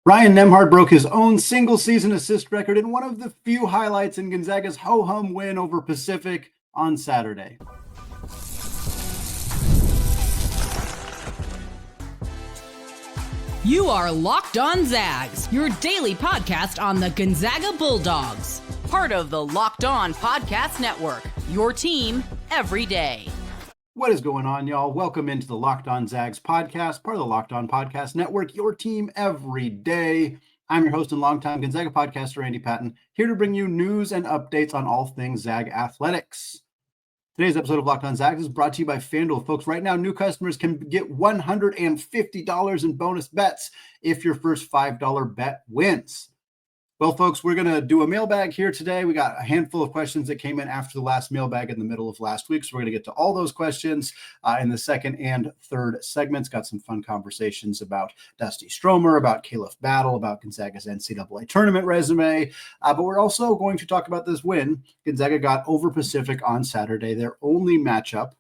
Ryan Nembhard broke his own single-season assist record in one of the few highlights in Gonzaga's ho-hum win over Pacific on Saturday. You are Locked On Zags, your daily podcast on the Gonzaga Bulldogs. Part of the Locked On Podcast Network, your team every day. What is going on, y'all? Welcome into the Locked On Zags podcast, part of the Locked On Podcast Network, your team every day. I'm your host and longtime Gonzaga podcaster, Andy Patton, here to bring you news and updates on all things Zag athletics. Today's episode of Locked On Zags is brought to you by FanDuel. Folks, right now, new customers can get $150 in bonus bets if your first $5 bet wins. Well, folks, we're going to do a mailbag here today. We got a handful of questions that came in after the last mailbag in the middle of last week. So we're going to get to all those questions in the second and third segments. Got some fun conversations about Dusty Stromer, about Khalif Battle, about Gonzaga's NCAA Tournament resume. But we're also going to talk about this win Gonzaga got over Pacific on Saturday. Their only matchup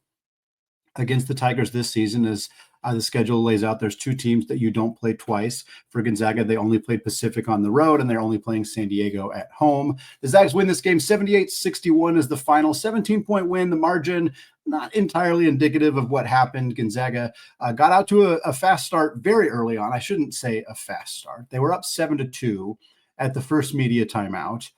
against the Tigers this season is the schedule lays out. There's two teams that you don't play twice. For Gonzaga, they only played Pacific on the road, and they're only playing San Diego at home. The Zags win this game 78-61 is the final 17-point win. The margin not entirely indicative of what happened. Gonzaga got out to a fast start very early on. I shouldn't say a fast start. They were up 7-2 at the first media timeout,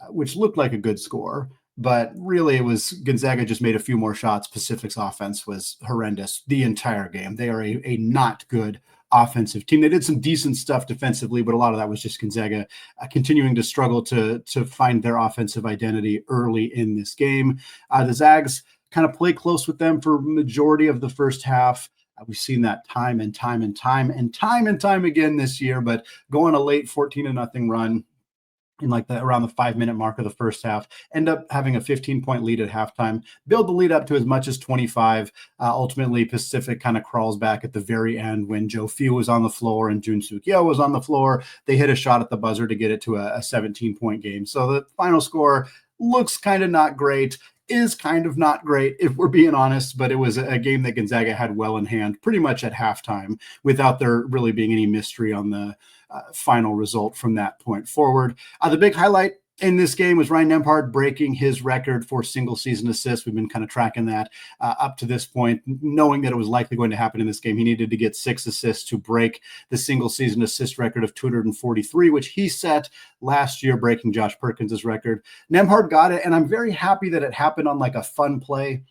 which looked like a good score. But really, it was Gonzaga just made a few more shots. Pacific's offense was horrendous the entire game. They are a not good offensive team. They did some decent stuff defensively, but a lot of that was just Gonzaga continuing to struggle to find their offensive identity early in this game. The Zags kind of play close with them for majority of the first half. We've seen that time and time again this year, but going a late 14-0 run in around the 5-minute mark of the first half, end up having a 15-point lead at halftime, build the lead up to as much as 25. Ultimately, Pacific kind of crawls back at the very end when Joe Few was on the floor and Jun Suk-Yo was on the floor. They hit a shot at the buzzer to get it to a 17-point game. So the final score looks kind of not great, is kind of not great, if we're being honest, but it was a game that Gonzaga had well in hand pretty much at halftime without there really being any mystery on the final result from that point forward. The big highlight in this game was Ryan Nembhard breaking his record for single-season assists. We've been kind of tracking that up to this point, knowing that it was likely going to happen in this game. He needed to get 6 assists to break the single-season assist record of 243, which he set last year, breaking Josh Perkins' record. Nembhard got it, and I'm very happy that it happened on like a fun play,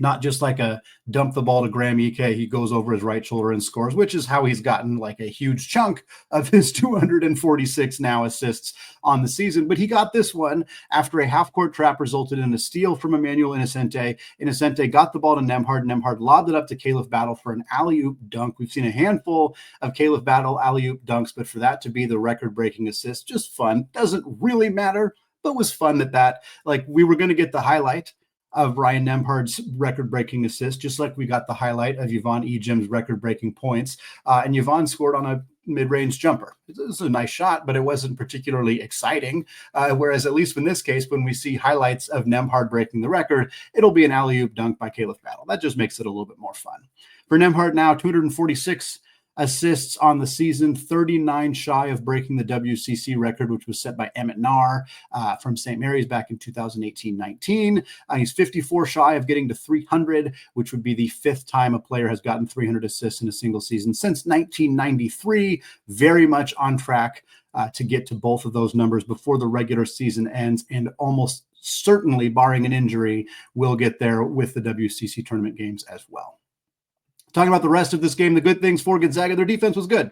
not just like a dump the ball to Graham Ike. He goes over his right shoulder and scores, which is how he's gotten like a huge chunk of his 246 now assists on the season. But he got this one after a half-court trap resulted in a steal from Emmanuel Innocenti. Innocenti got the ball to Nembhard. Nembhard lobbed it up to Khalif Battle for an alley-oop dunk. We've seen a handful of Khalif Battle alley-oop dunks, but for that to be the record-breaking assist, just fun. Doesn't really matter, but was fun that we were going to get the highlight of Ryan Nembhard's record-breaking assist, just like we got the highlight of Yvonne Ejim's record-breaking points. And Yvonne scored on a mid-range jumper. It was a nice shot, but it wasn't particularly exciting. Whereas at least in this case, when we see highlights of Nembhard breaking the record, it'll be an alley-oop dunk by Khalif Battle. That just makes it a little bit more fun. For Nembhard now, 246 assists on the season, 39 shy of breaking the WCC record, which was set by Emmett Nahr from St. Mary's back in 2018-19. He's 54 shy of getting to 300, which would be the 5th time a player has gotten 300 assists in a single season since 1993. Very much on track to get to both of those numbers before the regular season ends, and almost certainly, barring an injury, will get there with the WCC tournament games as well. Talking about the rest of this game, the good things for Gonzaga, their defense was good.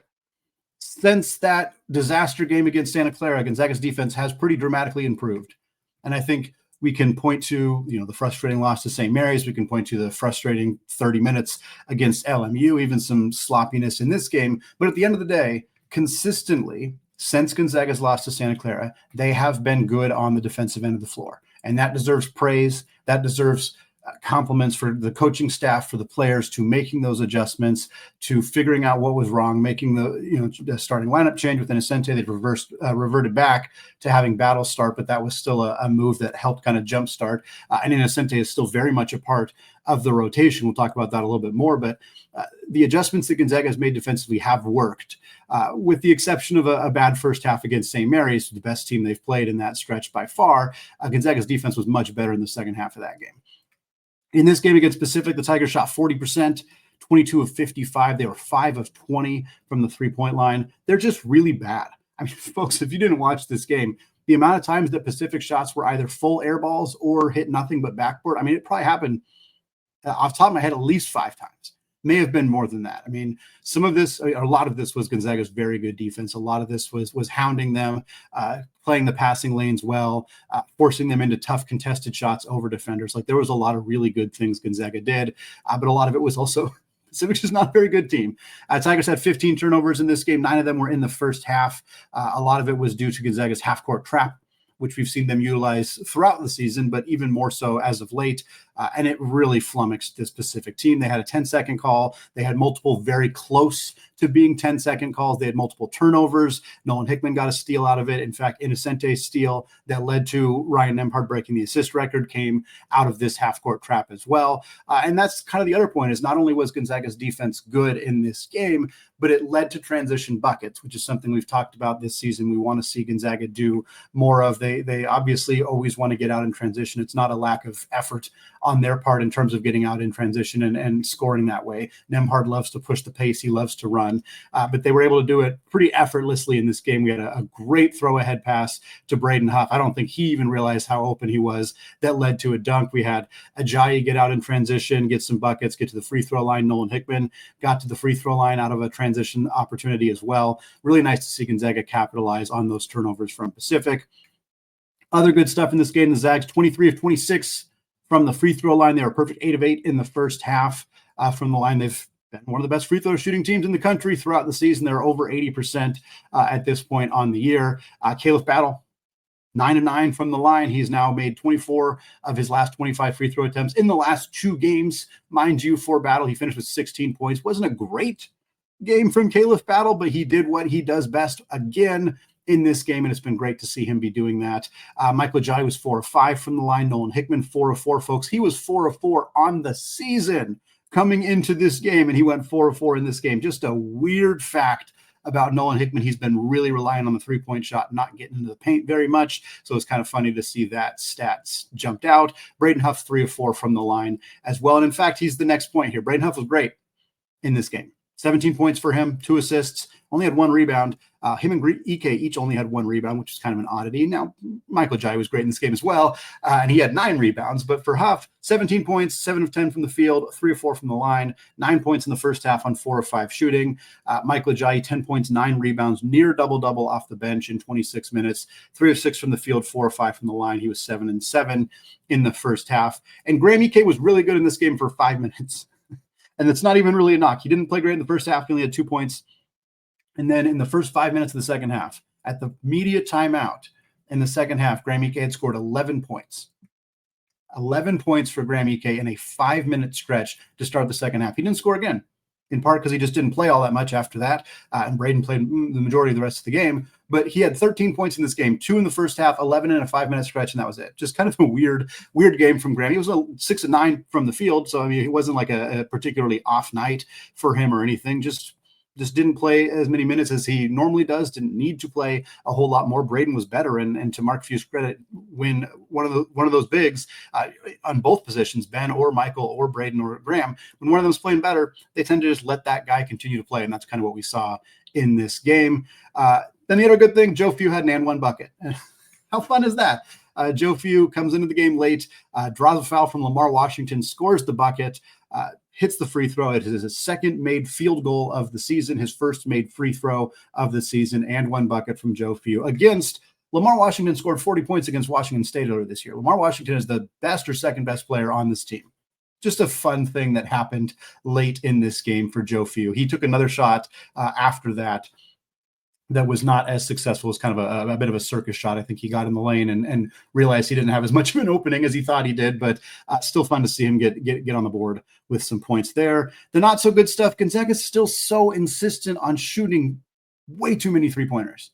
Since that disaster game against Santa Clara, Gonzaga's defense has pretty dramatically improved. And I think we can point to, the frustrating loss to St. Mary's. We can point to the frustrating 30 minutes against LMU, even some sloppiness in this game. But at the end of the day, consistently, since Gonzaga's loss to Santa Clara, they have been good on the defensive end of the floor. And that deserves praise. That deserves compliments for the coaching staff, for the players, to making those adjustments, to figuring out what was wrong, making the starting lineup change with Innocenti. They reverted back to having Battle start, but that was still a move that helped kind of jumpstart. And Innocenti is still very much a part of the rotation. We'll talk about that a little bit more, but the adjustments that Gonzaga has made defensively have worked, with the exception of a bad first half against St. Mary's, the best team they've played in that stretch by far. Gonzaga's defense was much better in the second half of that game. In this game against Pacific, the Tigers shot 40%, 22 of 55. They were 5 of 20 from the three-point line. They're just really bad. I mean, folks, if you didn't watch this game, the amount of times that Pacific shots were either full air balls or hit nothing but backboard, I mean, it probably happened off the top of my head at least 5 times. May have been more than that. I mean, a lot of this was Gonzaga's very good defense. A lot of this was hounding them, playing the passing lanes well, forcing them into tough contested shots over defenders. Like, there was a lot of really good things Gonzaga did, but a lot of it was also Pacific's just not a very good team. Tigers had 15 turnovers in this game. 9 of them were in the first half. A lot of it was due to Gonzaga's half-court trap, which we've seen them utilize throughout the season, but even more so as of late. And it really flummoxed this Pacific team. They had a 10-second call. They had multiple very close to being 10-second calls. They had multiple turnovers. Nolan Hickman got a steal out of it. In fact, Innocenti's steal that led to Ryan Nembhard breaking the assist record came out of this half-court trap as well. And that's kind of the other point, is not only was Gonzaga's defense good in this game, but it led to transition buckets, which is something we've talked about this season. We want to see Gonzaga do more of. They obviously always want to get out in transition. It's not a lack of effort on their part in terms of getting out in transition and scoring that way. Nembhard loves to push the pace. He loves to run. But they were able to do it pretty effortlessly in this game. We had a great throw-ahead pass to Braden Huff. I don't think he even realized how open he was. That led to a dunk. We had Ajayi get out in transition, get some buckets, get to the free throw line. Nolan Hickman got to the free throw line out of a transition opportunity as well. Really nice to see Gonzaga capitalize on those turnovers from Pacific. Other good stuff in this game, the Zags 23 of 26 from the free throw line. They were perfect 8 of 8 in the first half from the line. They've been one of the best free throw shooting teams in the country throughout the season. They're over 80% at this point on the year. Khalif Battle, 9 of 9 from the line. He's now made 24 of his last 25 free throw attempts in the last 2 games. Mind you, for Battle, he finished with 16 points. Wasn't a great game from Khalif Battle, but he did what he does best again in this game, and it's been great to see him be doing that. Michael Ajayi was 4 of 5 from the line. Nolan Hickman, 4 of 4, folks. He was 4 of 4 on the season coming into this game, and he went 4 of 4 in this game. Just a weird fact about Nolan Hickman. He's been really relying on the three-point shot, not getting into the paint very much, so it's kind of funny to see that stats jumped out. Braden Huff, 3 of 4 from the line as well, and in fact, he's the next point here. Braden Huff was great in this game. 17 points for him, 2 assists, only had 1 rebound. Him and Ike each only had 1 rebound, which is kind of an oddity. Now, Michael Ajayi was great in this game as well, and he had 9 rebounds. But for Huff, 17 points, 7 of 10 from the field, 3 of 4 from the line, 9 points in the first half on 4 of 5 shooting. Michael Ajayi, 10 points, 9 rebounds, near double-double off the bench in 26 minutes, 3 of 6 from the field, 4 of 5 from the line. He was 7 and 7 in the first half. And Graham Ike was really good in this game for 5 minutes. And it's not even really a knock. He didn't play great in the first half. He only had 2 points. And then in the first 5 minutes of the second half, at the media timeout in the second half, Graham Ike had scored 11 points. 11 points for Graham Ike in a 5-minute stretch to start the second half. He didn't score again, in part because he just didn't play all that much after that. And Braden played the majority of the rest of the game. But he had 13 points in this game, 2 in the first half, 11 in a 5-minute stretch, and that was it. Just kind of a weird game from Graham. He was 6 of 9 from the field, so I mean, it wasn't like a particularly off night for him or anything. Just didn't play as many minutes as he normally does, didn't need to play a whole lot more. Braden was better, and to Mark Few's credit, when one of those bigs on both positions, Ben or Michael or Braden or Graham, when one of them's playing better, they tend to just let that guy continue to play, and that's kind of what we saw in this game. Then the other good thing, Joe Few had an and 1 bucket. How fun is that? Joe Few comes into the game late, draws a foul from Lamar Washington, scores the bucket, hits the free throw. It is his second made field goal of the season, his first made free throw of the season, and 1 bucket from Joe Few against Lamar Washington. Scored 40 points against Washington State earlier this year. Lamar Washington is the best or second best player on this team. Just a fun thing that happened late in this game for Joe Few. He took another shot after that that was not as successful as kind of a bit of a circus shot. I think he got in the lane and realized he didn't have as much of an opening as he thought he did, but still fun to see him get on the board with some points there. The not so good stuff, Gonzaga is still so insistent on shooting way too many three-pointers.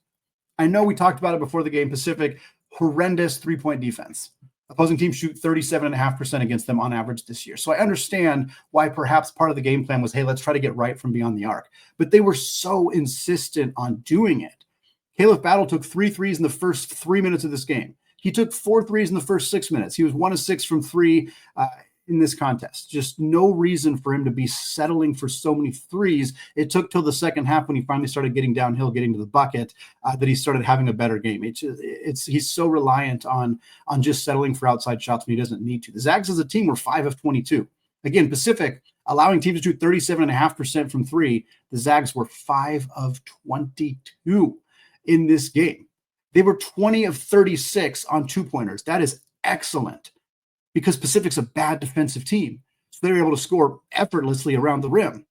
I know we talked about it before the game. Pacific, horrendous three-point defense. Opposing teams shoot 37.5% against them on average this year. So I understand why perhaps part of the game plan was, hey, let's try to get right from beyond the arc. But they were so insistent on doing it. Khalif Battle took 3 threes in the first 3 minutes of this game. He took 4 threes in the first 6 minutes. He was 1 of 6 from 3 in this contest. Just no reason for him to be settling for so many threes. It took till the second half when he finally started getting downhill, getting to the bucket, that he started having a better game. He's so reliant on just settling for outside shots when he doesn't need to. The Zags as a team were 5 of 22. Again, Pacific allowing teams to shoot 37.5% from 3. The Zags were 5 of 22 in this game. They were 20 of 36 on 2-pointers. That is excellent, because Pacific's a bad defensive team. So they were able to score effortlessly around the rim.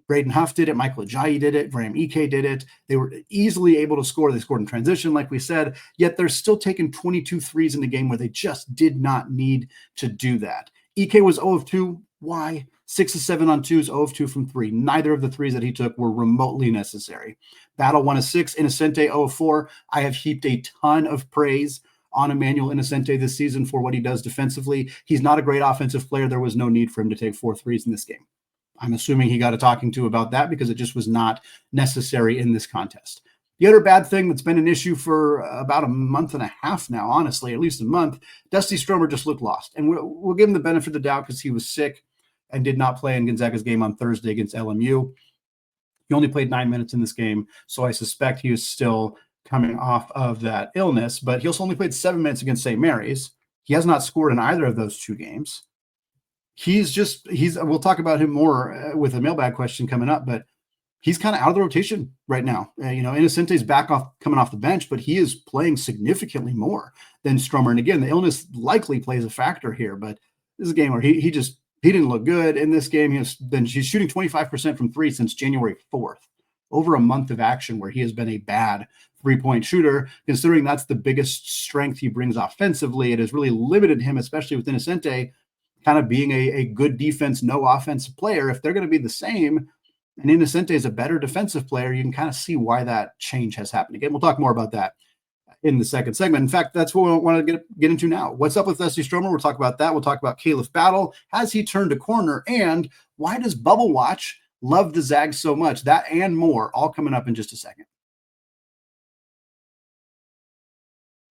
Braden Huff did it. Michael Ajayi did it. Graham Ike did it. They were easily able to score. They scored in transition, like we said, yet they're still taking 22 threes in the game where they just did not need to do that. Ike was 0 of 2. Why? 6 of 7 on 2s, 0 of 2 from 3. Neither of the threes that he took were remotely necessary. Battle 1 of 6. Innocenti 0 of 4. I have heaped a ton of praise on Emmanuel Innocenti this season for what he does defensively. He's not a great offensive player. There was no need for him to take 4 threes in this game. I'm assuming he got a talking to about that because it just was not necessary in this contest. The other bad thing that's been an issue for about a month and a half now, honestly, at least a month, Dusty Stromer just looked lost. And we'll give him the benefit of the doubt because he was sick and did not play in Gonzaga's game on Thursday against LMU. He only played 9 minutes in this game, so I suspect he is still coming off of that illness, but he also only played 7 minutes against St. Mary's. He has not scored in either of those 2 games. We'll talk about him more with a mailbag question coming up, but he's kind of out of the rotation right now. Innocenti's coming off the bench, but he is playing significantly more than Stromer. And again, the illness likely plays a factor here, but this is a game where he didn't look good in this game. He's shooting 25% from 3 since January 4th. Over a month of action where he has been a bad three-point shooter, considering that's the biggest strength he brings offensively. It has really limited him, especially with Innocenti kind of being a good defense, no offensive player. If they're going to be the same, and Innocenti is a better defensive player, you can kind of see why that change has happened. Again, we'll talk more about that in the second segment. In fact, that's what we want to get into now. What's up with Dusty Stromer? We'll talk about that. We'll talk about Khalif Battle. Has he turned a corner? And why does Bubble Watch love the Zags so much? That and more, all coming up in just a second.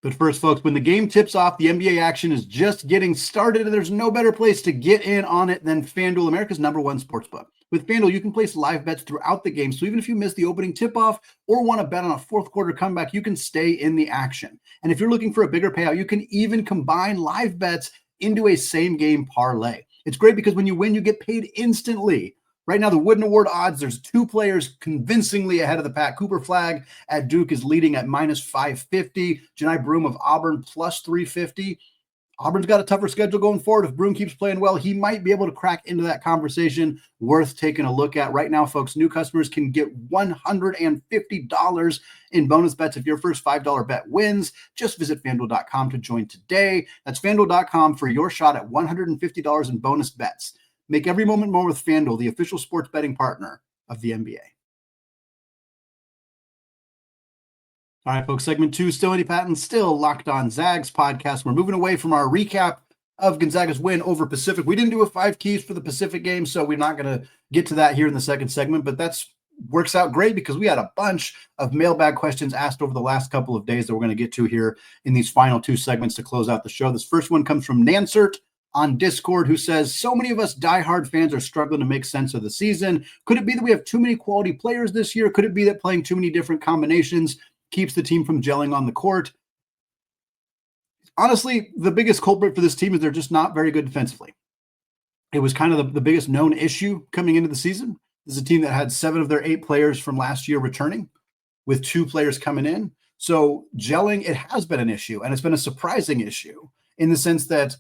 But first, folks, when the game tips off, the NBA action is just getting started, and there's no better place to get in on it than FanDuel, America's #1 sportsbook. With FanDuel, you can place live bets throughout the game, so even if you miss the opening tip-off or want to bet on a fourth quarter comeback, you can stay in the action. And if you're looking for a bigger payout, you can even combine live bets into a same-game parlay. It's great because when you win, you get paid instantly. Right now, the Wooden Award odds, there's 2 players convincingly ahead of the pack. Cooper Flagg at Duke is leading at -550. Janai Broome of Auburn +350. Auburn's got a tougher schedule going forward. If Broome keeps playing well, he might be able to crack into that conversation. Worth taking a look at. Right now, folks, new customers can get $150 in bonus bets if your first $5 bet wins. Just visit FanDuel.com to join today. That's FanDuel.com for your shot at $150 in bonus bets. Make every moment more with FanDuel, the official sports betting partner of the NBA. All right, folks, segment 2, still Andy Patton, still Locked On Zags podcast. We're moving away from our recap of Gonzaga's win over Pacific. We didn't do a 5 keys for the Pacific game, so we're not going to get to that here in the second segment, but that's works out great because we had a bunch of mailbag questions asked over the last couple of days that we're going to get to here in these final 2 segments to close out the show. This first one comes from Nansert on Discord, who says, so many of us diehard fans are struggling to make sense of the season. Could it be that we have too many quality players this year? Could it be that playing too many different combinations keeps the team from gelling on the court? Honestly, the biggest culprit for this team is they're just not very good defensively. It was kind of the biggest known issue coming into the season. This is a team that had 7 of their 8 players from last year returning, with 2 players coming in. So gelling, it has been an issue, and it's been a surprising issue in the sense that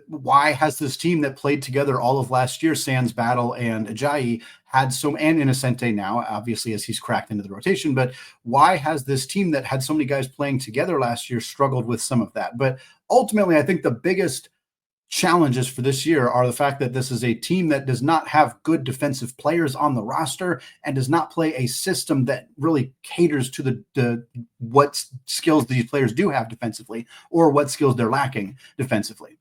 why has this team that played together all of last year, Sans, Battle, and Ajayi, and Innocenti now, obviously, as he's cracked into the rotation, but why has this team that had so many guys playing together last year struggled with some of that? But ultimately, I think the biggest challenges for this year are the fact that this is a team that does not have good defensive players on the roster and does not play a system that really caters to the what skills these players do have defensively or what skills they're lacking defensively.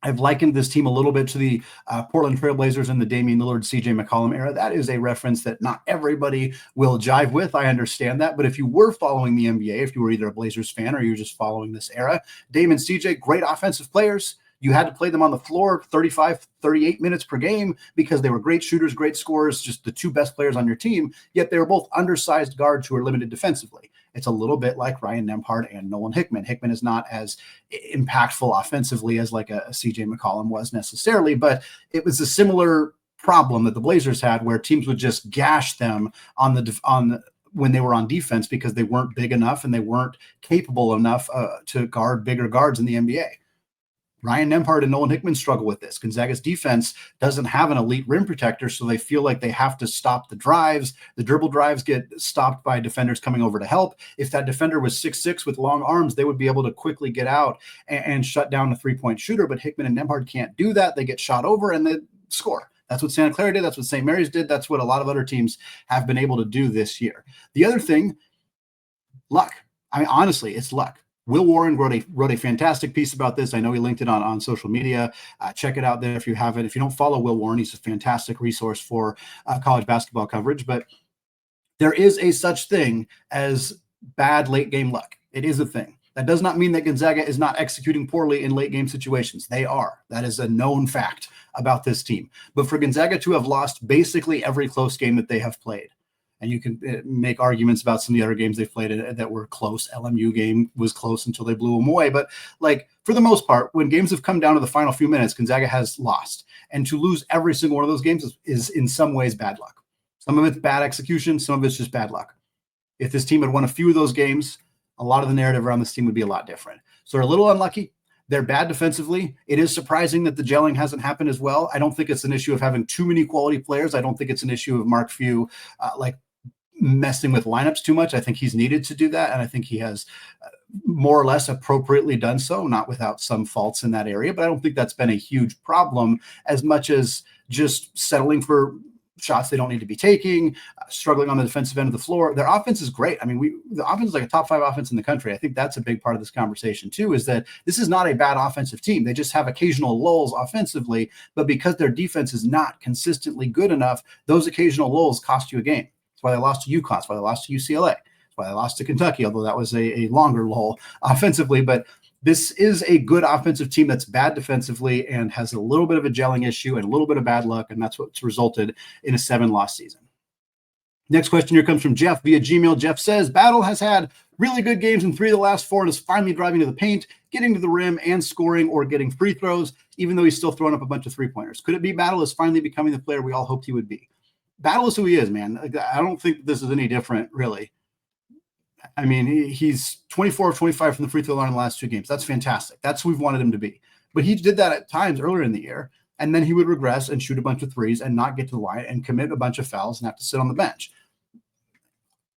I've likened this team a little bit to the Portland Trailblazers in the Damian Lillard, CJ McCollum era. That is a reference that not everybody will jive with. I understand that. But if you were following the NBA, if you were either a Blazers fan or you're just following this era, Dame and CJ, great offensive players. You had to play them on the floor 35, 38 minutes per game because they were great shooters, great scorers, just the two best players on your team, yet they were both undersized guards who are limited defensively. It's a little bit like Ryan Nembhard and Nolan Hickman. Hickman is not as impactful offensively as like a CJ McCollum was necessarily, but it was a similar problem that the Blazers had where teams would just gash them when they were on defense because they weren't big enough and they weren't capable enough to guard bigger guards in the NBA. Ryan Nembhard and Nolan Hickman struggle with this. Gonzaga's defense doesn't have an elite rim protector, so they feel like they have to stop the drives. The dribble drives get stopped by defenders coming over to help. If that defender was 6'6" with long arms, they would be able to quickly get out and shut down a three-point shooter, but Hickman and Nembhard can't do that. They get shot over and they score. That's what Santa Clara did. That's what St. Mary's did. That's what a lot of other teams have been able to do this year. The other thing, luck. I mean, honestly, it's luck. Will Warren wrote a fantastic piece about this. I know he linked it on social media. Check it out there if you haven't. If you don't follow Will Warren, he's a fantastic resource for college basketball coverage. But there is a such thing as bad late game luck. It is a thing. That does not mean that Gonzaga is not executing poorly in late game situations. They are. That is a known fact about this team. But for Gonzaga to have lost basically every close game that they have played, and you can make arguments about some of the other games they played that were close. LMU game was close until they blew them away. But like for the most part, when games have come down to the final few minutes, Gonzaga has lost. And to lose every single one of those games is in some ways bad luck. Some of it's bad execution. Some of it's just bad luck. If this team had won a few of those games, a lot of the narrative around this team would be a lot different. So they're a little unlucky. They're bad defensively. It is surprising that the gelling hasn't happened as well. I don't think it's an issue of having too many quality players. I don't think it's an issue of Mark Few messing with lineups too much. I think he's needed to do that, and I think he has more or less appropriately done so, not without some faults in that area, but I don't think that's been a huge problem as much as just settling for shots they don't need to be taking, struggling on the defensive end of the floor. Their offense is great. I mean, the offense is like a top 5 offense in the country. I think that's a big part of this conversation too, is that this is not a bad offensive team. They just have occasional lulls offensively, but because their defense is not consistently good enough, those occasional lulls cost you a game. That's why they lost to UConn. That's why they lost to UCLA. That's why they lost to Kentucky, although that was a longer lull offensively. But this is a good offensive team that's bad defensively and has a little bit of a gelling issue and a little bit of bad luck, and that's what's resulted in a 7-loss season. Next question here comes from Jeff via Gmail. Jeff says, Battle has had really good games in 3 of the last 4 and is finally driving to the paint, getting to the rim and scoring or getting free throws, even though he's still throwing up a bunch of three-pointers. Could it be Battle is finally becoming the player we all hoped he would be? Battle is who he is, man. I don't think this is any different, really. I mean, he's 24 of 25 from the free throw line in the last 2 games. That's fantastic. That's who we've wanted him to be. But he did that at times earlier in the year, and then he would regress and shoot a bunch of threes and not get to the line and commit a bunch of fouls and have to sit on the bench.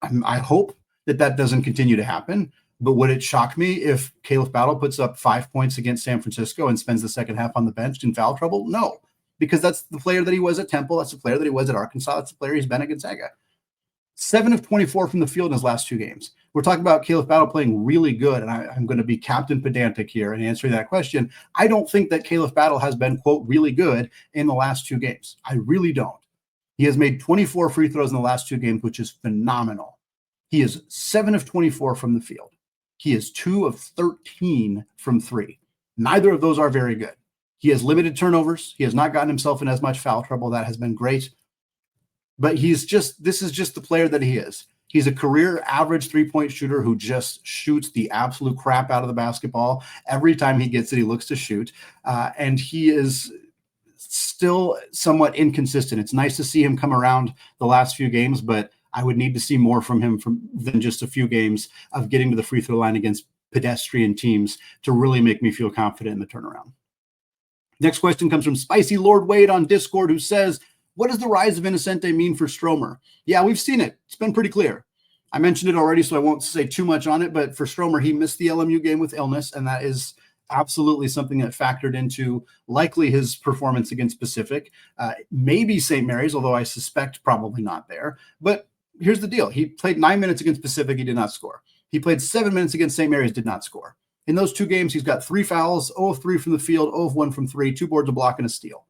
I hope that doesn't continue to happen, but would it shock me if Khalif Battle puts up 5 points against San Francisco and spends the second half on the bench in foul trouble? No, because that's the player that he was at Temple. That's the player that he was at Arkansas. That's the player he's been at Gonzaga. 7 of 24 from the field in his last 2 games. We're talking about Khalif Battle playing really good, and I'm going to be Captain Pedantic here in answering that question. I don't think that Khalif Battle has been, quote, really good in the last 2 games. I really don't. He has made 24 free throws in the last 2 games, which is phenomenal. He is 7 of 24 from the field. He is 2 of 13 from 3. Neither of those are very good. He has limited turnovers. He has not gotten himself in as much foul trouble. That has been great. But this is just the player that he is. He's a career average 3-point shooter who just shoots the absolute crap out of the basketball. Every time he gets it, he looks to shoot. And he is still somewhat inconsistent. It's nice to see him come around the last few games, but I would need to see more from him than just a few games of getting to the free throw line against pedestrian teams to really make me feel confident in the turnaround. Next question comes from Spicy Lord Wade on Discord, who says, what does the rise of Innocenti mean for Stromer? Yeah, we've seen it. It's been pretty clear. I mentioned it already, so I won't say too much on it, but for Stromer, he missed the LMU game with illness, and that is absolutely something that factored into likely his performance against Pacific, maybe St. Mary's, although I suspect probably not there. But here's the deal. He played 9 minutes against Pacific. He did not score. He played 7 minutes against St. Mary's, did not score. In those 2 games, he's got 3 fouls, 0 of 3 from the field, 0 of 1 from 3, 2 boards, a block, and a steal.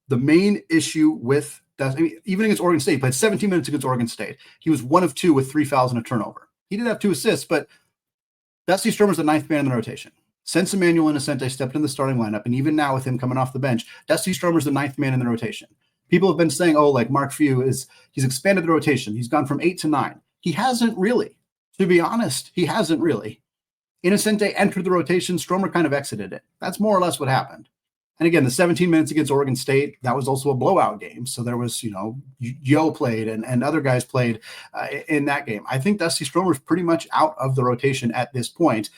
The main issue with Dusty, even against Oregon State, he played 17 minutes against Oregon State. He was 1 of 2 with 3 fouls and a turnover. He did have 2 assists, but Dusty Stromer's the 9th man in the rotation. Since Emmanuel Innocenti stepped in the starting lineup, and even now with him coming off the bench, Dusty Stromer's the 9th man in the rotation. People have been saying, oh, like Mark Few he's expanded the rotation. He's gone from 8 to 9. He hasn't really. To be honest, he hasn't really. Innocenti entered the rotation. Stromer kind of exited it. That's more or less what happened. And again, the 17 minutes against Oregon State, that was also a blowout game. So there was, Yo played and other guys played in that game. I think Dusty Stromer's pretty much out of the rotation at this point,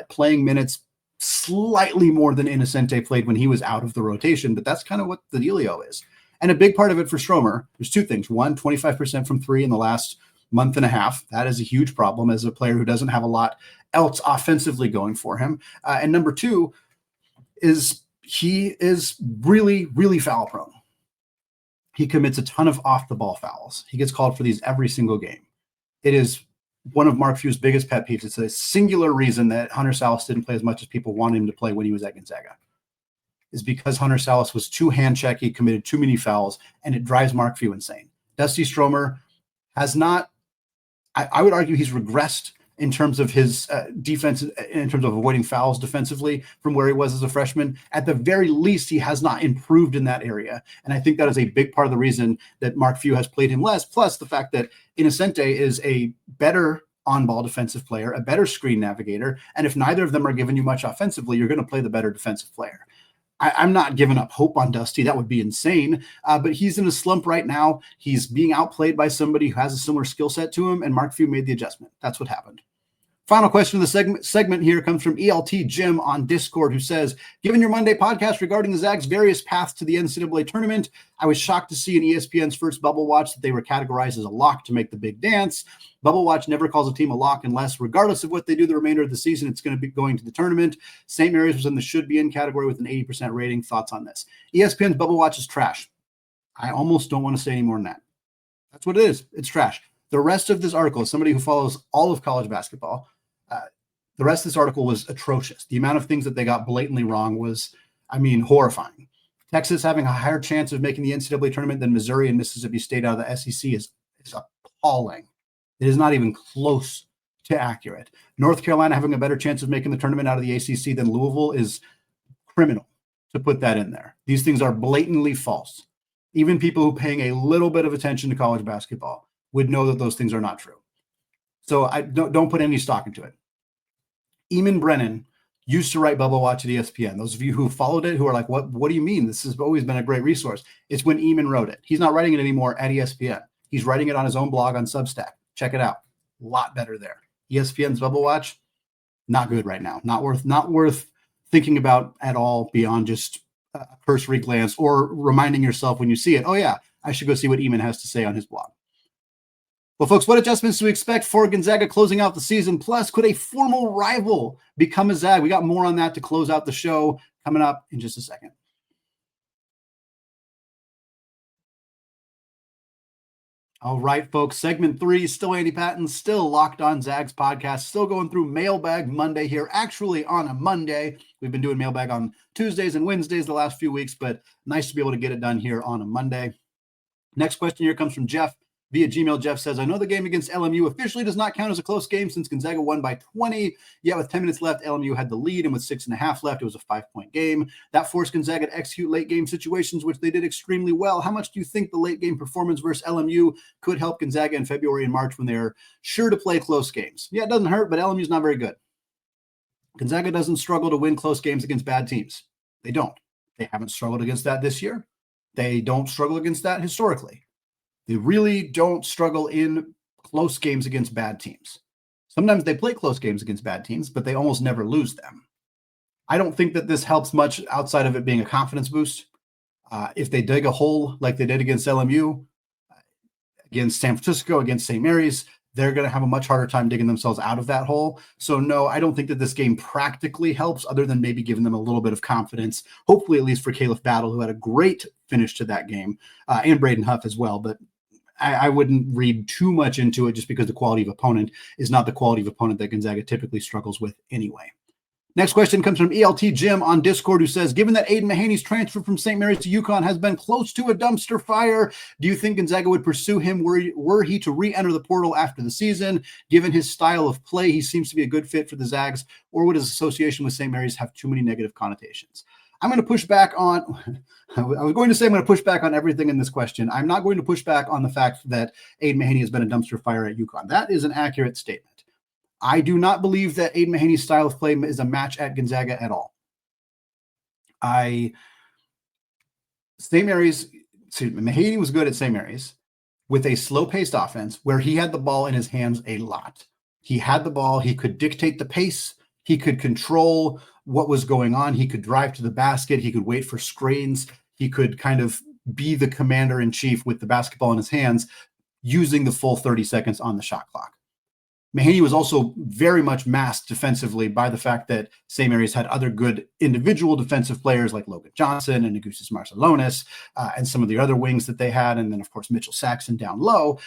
playing minutes slightly more than Innocenti played when he was out of the rotation. But that's kind of what the dealio is. And a big part of it for Stromer, there's 2 things. One, 25% from 3 in the last month and a half. That is a huge problem as a player who doesn't have a lot else offensively going for him. And number 2 is he is really, really foul prone. He commits a ton of off the ball fouls. He gets called for these every single game. It is one of Mark Few's biggest pet peeves. It's a singular reason that Hunter Salas didn't play as much as people wanted him to play when he was at Gonzaga, is because Hunter Salas was too hand checky, committed too many fouls, and it drives Mark Few insane. Dusty Stromer has not, I would argue he's regressed in terms of his defense, in terms of avoiding fouls defensively from where he was as a freshman. At the very least, he has not improved in that area. And I think that is a big part of the reason that Mark Few has played him less, plus the fact that Innocenti is a better on-ball defensive player, a better screen navigator. And if neither of them are giving you much offensively, you're going to play the better defensive player. I'm not giving up hope on Dusty. That would be insane. But he's in a slump right now. He's being outplayed by somebody who has a similar skill set to him, and Mark Few made the adjustment. That's what happened. Final question of the segment here comes from ELT Jim on Discord, who says, given your Monday podcast regarding the Zags' various paths to the NCAA tournament, I was shocked to see in ESPN's first Bubble Watch that they were categorized as a lock to make the big dance. Bubble Watch never calls a team a lock unless, regardless of what they do the remainder of the season, it's going to be going to the tournament. St. Mary's was in the should be in category with an 80% rating. Thoughts on this? ESPN's Bubble Watch is trash. I almost don't want to say any more than that. That's what it is. It's trash. The rest of this article, as somebody who follows all of college basketball, the rest of this article was atrocious. The amount of things that they got blatantly wrong was, horrifying. Texas having a higher chance of making the NCAA tournament than Missouri and Mississippi State out of the SEC is appalling. It is not even close to accurate. North Carolina having a better chance of making the tournament out of the ACC than Louisville is criminal to put that in there. These things are blatantly false. Even people who paying a little bit of attention to college basketball would know that those things are not true. So I don't put any stock into it. Eamon Brennan used to write Bubble Watch at ESPN. Those of you who followed it, who are like, what do you mean? This has always been a great resource. It's when Eamon wrote it. He's not writing it anymore at ESPN. He's writing it on his own blog on Substack. Check it out. A lot better there. ESPN's Bubble Watch, not good right now. Not worth thinking about at all beyond just a cursory glance or reminding yourself when you see it, oh yeah, I should go see what Eamon has to say on his blog. Well, folks, what adjustments do we expect for Gonzaga closing out the season? Plus, could a formal rival become a Zag? We got more on that to close out the show coming up in just a second. All right, folks, segment 3, still Andy Patton, still Locked On Zags podcast, still going through Mailbag Monday here, actually on a Monday. We've been doing Mailbag on Tuesdays and Wednesdays the last few weeks, but nice to be able to get it done here on a Monday. Next question here comes from Jeff. Via Gmail, Jeff says, I know the game against LMU officially does not count as a close game since Gonzaga won by 20. Yet with 10 minutes left, LMU had the lead, and with 6.5 left, it was a 5-point game. That forced Gonzaga to execute late game situations, which they did extremely well. How much do you think the late game performance versus LMU could help Gonzaga in February and March when they're sure to play close games? Yeah, it doesn't hurt, but LMU's not very good. Gonzaga doesn't struggle to win close games against bad teams. They don't. They haven't struggled against that this year. They don't struggle against that historically. They really don't struggle in close games against bad teams. Sometimes they play close games against bad teams, but they almost never lose them. I don't think that this helps much outside of it being a confidence boost. If they dig a hole like they did against LMU, against San Francisco, against St. Mary's, they're going to have a much harder time digging themselves out of that hole. So no, I don't think that this game practically helps other than maybe giving them a little bit of confidence, hopefully at least for Khalif Battle, who had a great finish to that game, and Braden Huff as well. But I wouldn't read too much into it just because the quality of opponent is not the quality of opponent that Gonzaga typically struggles with anyway. Next question comes from ELT Jim on Discord, who says, given that Aiden Mahaney's transfer from St. Mary's to UConn has been close to a dumpster fire, do you think Gonzaga would pursue him were he to re-enter the portal after the season? Given his style of play, he seems to be a good fit for the Zags, or would his association with St. Mary's have too many negative connotations? I'm going to push back on, I was going to say I'm going to push back on everything in this question. I'm not going to push back on the fact that Aiden Mahaney has been a dumpster fire at UConn. That is an accurate statement. I do not believe that Aiden Mahaney's style of play is a match at Gonzaga at all. Mahaney was good at St. Mary's with a slow-paced offense where he had the ball in his hands a lot. He had the ball. He could dictate the pace. He could control what was going on. He could drive to the basket. He could wait for screens. He could kind of be the commander-in-chief with the basketball in his hands using the full 30 seconds on the shot clock. Mahaney was also very much masked defensively by the fact that St. Mary's had other good individual defensive players like Logan Johnson and Augustus Marcelonis and some of the other wings that they had. And then, of course, Mitchell Saxon down low.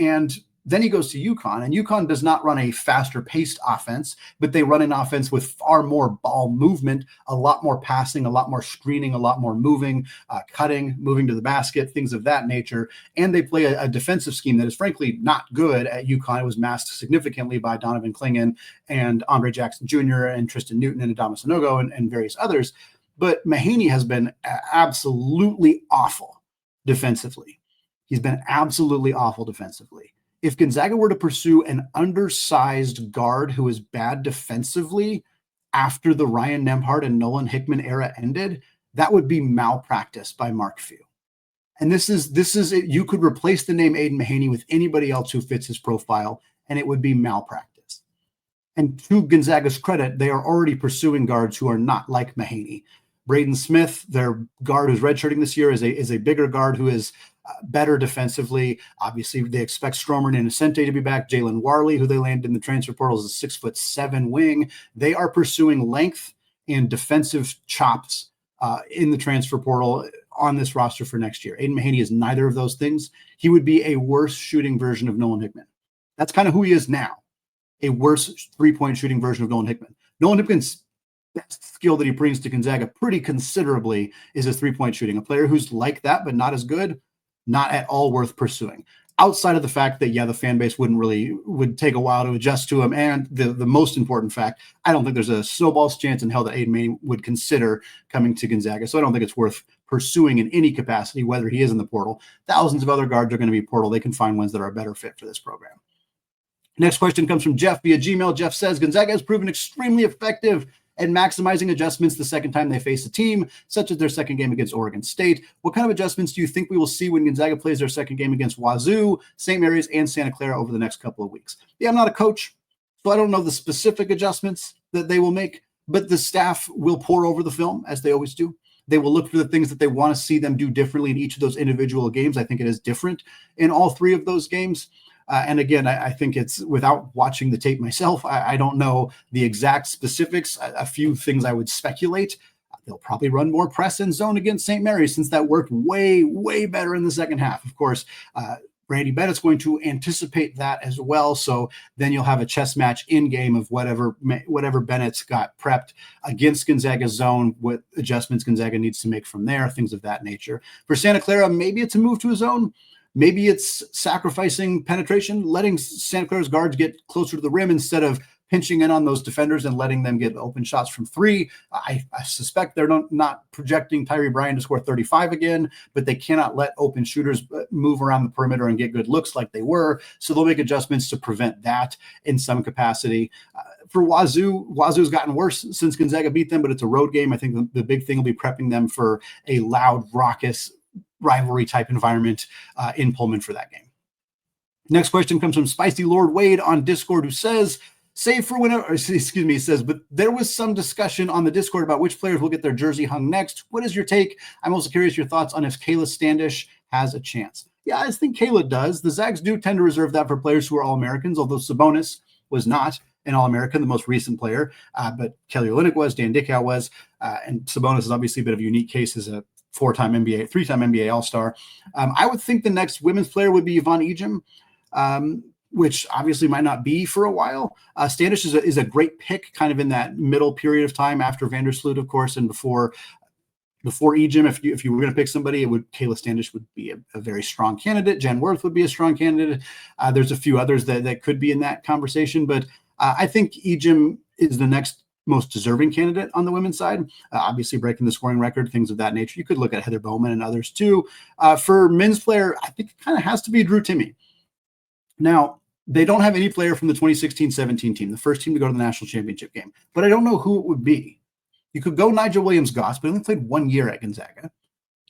And then he goes to UConn, and UConn does not run a faster paced offense, but they run an offense with far more ball movement, a lot more passing, a lot more screening, a lot more moving, cutting, moving to the basket, things of that nature. And they play a defensive scheme that is frankly not good at UConn. It was masked significantly by Donovan Clingan and Andre Jackson Jr. and Tristan Newton and Adamas Sanogo and various others. But Mahaney has been absolutely awful defensively. He's been absolutely awful defensively. If Gonzaga were to pursue an undersized guard who is bad defensively after the Ryan Nembhard and Nolan Hickman era ended, that would be malpractice by Mark Few. And this is you could replace the name Aiden Mahaney with anybody else who fits his profile, and it would be malpractice. And to Gonzaga's credit, they are already pursuing guards who are not like Mahaney. Braden Smith, their guard who's redshirting this year, is a bigger guard who is better defensively. Obviously, they expect Stromer and Innocenti to be back. Jalen Warley, who they landed in the transfer portal, is a 6'7" wing. They are pursuing length and defensive chops in the transfer portal on this roster for next year. Aiden Mahaney is neither of those things. He would be a worse shooting version of Nolan Hickman. That's kind of who he is now, a worse three-point shooting version of Nolan Hickman. Nolan Hickman's best skill that he brings to Gonzaga pretty considerably is his three-point shooting. A player who's like that but not as good, not at all worth pursuing. Outside of the fact that, the fan base would take a while to adjust to him. And the most important fact, I don't think there's a snowball's chance in hell that Aiden Mahaney would consider coming to Gonzaga. So I don't think it's worth pursuing in any capacity, whether he is in the portal. Thousands of other guards are going to be portal. They can find ones that are a better fit for this program. Next question comes from Jeff via Gmail. Jeff says, Gonzaga has proven extremely effective and maximizing adjustments the second time they face a team, such as their second game against Oregon State. What kind of adjustments do you think we will see when Gonzaga plays their second game against Wazoo, St. Mary's, and Santa Clara over the next couple of weeks? I'm not a coach, so I don't know the specific adjustments that they will make, but the staff will pore over the film, as they always do. They will look for the things that they want to see them do differently in each of those individual games. I think it is different in all three of those games. And again, I think it's, without watching the tape myself, I don't know the exact specifics. A few things I would speculate. They'll probably run more press and zone against St. Mary's, since that worked way, way better in the second half. Of course, Randy Bennett's going to anticipate that as well. So then you'll have a chess match in game of whatever Bennett's got prepped against Gonzaga's zone, what adjustments Gonzaga needs to make from there, things of that nature. For Santa Clara, maybe it's a move to a zone. Maybe it's sacrificing penetration, letting Santa Clara's guards get closer to the rim instead of pinching in on those defenders and letting them get open shots from three. I suspect they're not projecting Tyree Bryan to score 35 again, but they cannot let open shooters move around the perimeter and get good looks like they were. So they'll make adjustments to prevent that in some capacity. For Wazoo's gotten worse since Gonzaga beat them, but it's a road game. I think the big thing will be prepping them for a loud, raucous rivalry type environment in Pullman for that game. Next question comes from Spicy Lord Wade on Discord, who says, save for whenever, excuse me, he says, but there was some discussion on the Discord about which players will get their jersey hung next. What is your take? I'm also curious your thoughts on if Kayla Standish has a chance. Yeah, I think Kayla does. The Zags do tend to reserve that for players who are All-Americans, although Sabonis was not an All-American, the most recent player, but Kelly Olynyk was, Dan Dickau was, and Sabonis is obviously a bit of a unique case as a three-time NBA All-Star. I would think the next women's player would be Yvonne Ejim, which obviously might not be for a while. Standish is a great pick kind of in that middle period of time after Vandersloot, of course, and before Ejim. If you were going to pick somebody, Kayla Standish would be a very strong candidate. Jen Worth would be a strong candidate. There's a few others that could be in that conversation, but I think Ejim is the next most deserving candidate on the women's side, obviously breaking the scoring record, things of that nature. You could look at Heather Bowman and others too. For men's player, I think it kind of has to be Drew Timme. Now, they don't have any player from the 2016-17 team, the first team to go to the national championship game, but I don't know who it would be. You could go Nigel Williams-Goss, but he only played 1 year at Gonzaga.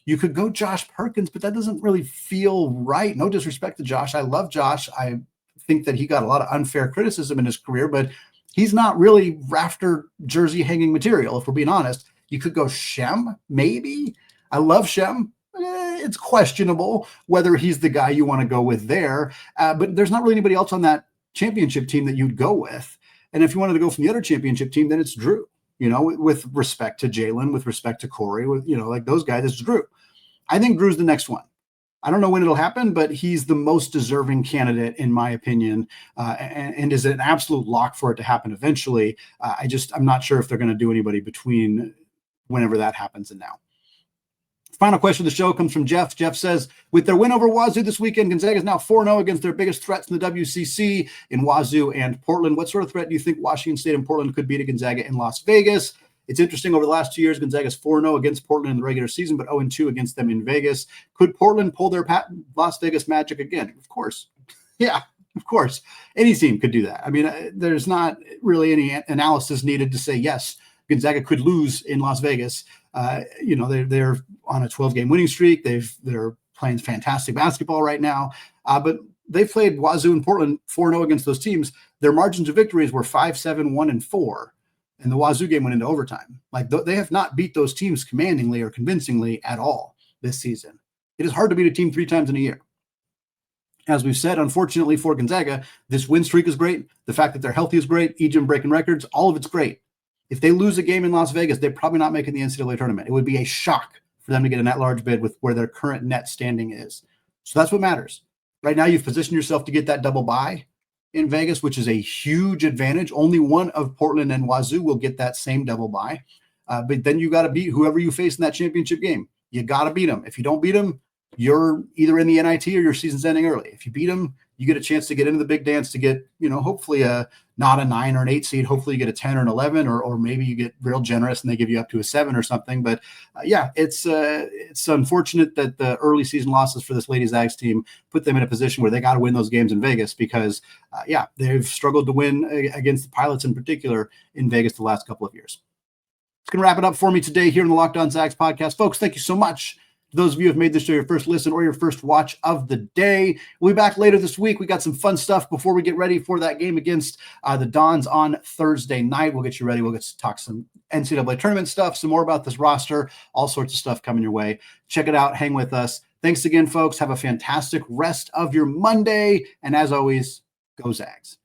You could go Josh Perkins, but that doesn't really feel right. No disrespect to Josh. I love Josh. I think that he got a lot of unfair criticism in his career, but he's not really rafter jersey hanging material, if we're being honest. You could go Shem, maybe. I love Shem. It's questionable whether he's the guy you want to go with there, but there's not really anybody else on that championship team that you'd go with. And if you wanted to go from the other championship team, then it's Drew, with respect to Jalen, with respect to Corey, like those guys, it's Drew. I think Drew's the next one. I don't know when it'll happen, but he's the most deserving candidate, in my opinion, and is an absolute lock for it to happen eventually. I'm not sure if they're going to do anybody between whenever that happens and now. Final question of the show comes from Jeff. Jeff says, with their win over Wazoo this weekend, Gonzaga is now 4-0 against their biggest threats in the WCC in Wazoo and Portland. What sort of threat do you think Washington State and Portland could be to Gonzaga in Las Vegas? It's interesting, over the last 2 years, Gonzaga's 4-0 against Portland in the regular season, but 0-2 against them in Vegas. Could Portland pull their Las Vegas magic again? Of course. Yeah, of course. Any team could do that. I mean, there's not really any analysis needed to say, yes, Gonzaga could lose in Las Vegas. They're on a 12-game winning streak. They're playing fantastic basketball right now. But they've played Wazoo and Portland 4-0 against those teams. Their margins of victories were 5-7, 1-4. And the Wazoo game went into overtime. They have not beat those teams commandingly or convincingly at all this season. It is hard to beat a team 3 times in a year. As we've said, unfortunately for Gonzaga, this win streak is great. The fact that they're healthy is great. Ejim breaking records, all of it's great. If they lose a game in Las Vegas, they're probably not making the NCAA tournament. It would be a shock for them to get an at-large bid with where their current net standing is. So that's what matters. Right now, you've positioned yourself to get that double bye in Vegas, which is a huge advantage. Only one of Portland and Wazoo will get that same double bye. But then you got to beat whoever you face in that championship game. You got to beat them. If you don't beat them, you're either in the NIT or your season's ending early. If you beat them, you get a chance to get into the big dance to get, hopefully not a 9 or an 8 seed. Hopefully you get a 10 or an 11, or maybe you get real generous and they give you up to a 7 or something. But it's unfortunate that the early season losses for this Lady Zags team put them in a position where they got to win those games in Vegas because, they've struggled to win against the Pilots in particular in Vegas the last couple of years. It's going to wrap it up for me today here in the Locked On Zags podcast. Folks, thank you so much. To those of you who have made this your first listen or your first watch of the day, we'll be back later this week. We got some fun stuff before we get ready for that game against the Dons on Thursday night. We'll get you ready. We'll get to talk some NCAA tournament stuff, some more about this roster, all sorts of stuff coming your way. Check it out. Hang with us. Thanks again, folks. Have a fantastic rest of your Monday. And as always, go Zags.